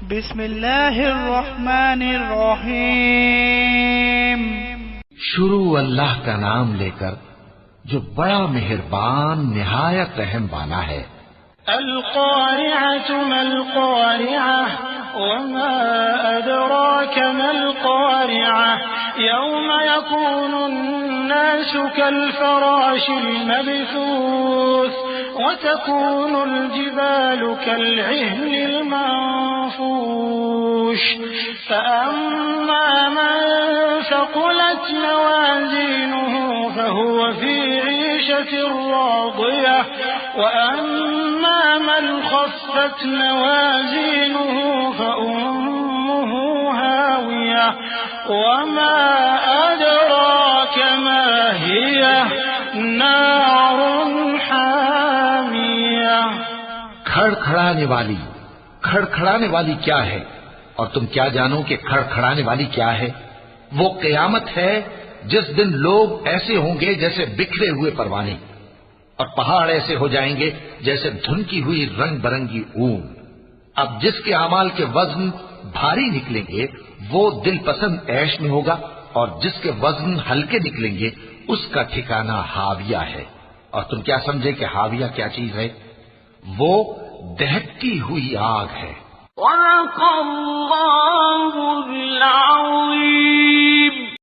بسم اللہ الرحمن الرحیم۔ شروع اللہ کا نام لے کر جو بڑا مہربان نہایت رحم والا ہے۔ القارعة ما القارعة وما أدراك ما القارعة يوم يكون الناس كالفراش المبثوث وتكون الجبال كالعهن المنفوش فأما من ثقلت موازينه فهو في عيشة راضية وأما من خفت موازينه فأمه هاوية وما أدراك ما هي نار حامية۔ کھڑکھڑانے والی کیا ہے، اور تم کیا جانو کہ کھڑکھڑانے والی کیا ہے؟ وہ قیامت ہے جس دن لوگ ایسے ہوں گے جیسے بکھرے ہوئے پروانے، اور پہاڑ ایسے ہو جائیں گے جیسے دھنکی ہوئی رنگ برنگی اون۔ اب جس کے اعمال کے وزن بھاری نکلیں گے وہ دل پسند عیش میں ہوگا، اور جس کے وزن ہلکے نکلیں گے اس کا ٹھکانہ ہاویہ ہے۔ اور تم کیا سمجھے کہ ہاویہ کیا چیز ہے؟ وہ دہکتی ہوئی آگ ہے۔ صدق اللہ العظیم۔